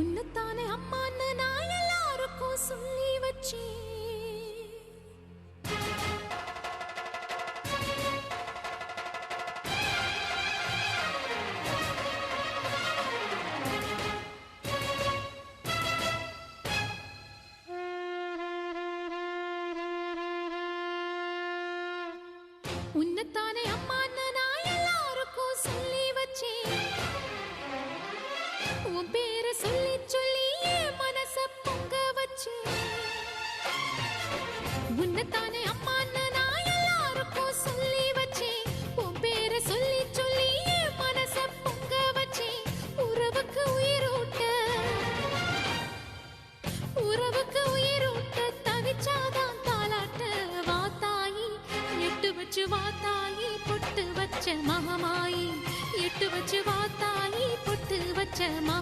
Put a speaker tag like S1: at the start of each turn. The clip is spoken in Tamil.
S1: உன்னத்தானே அம்மான்னு நான் எல்லாருக்கும் சொல்லி வச்சேன். உன்னத்தானே அம்மான்னு நான் எல்லாருக்கும் சொல்லி வச்சேன். உன் பேரை சொல்லி சொல்லி என் மனச பொங்க வச்சேன். உன்னத்தானே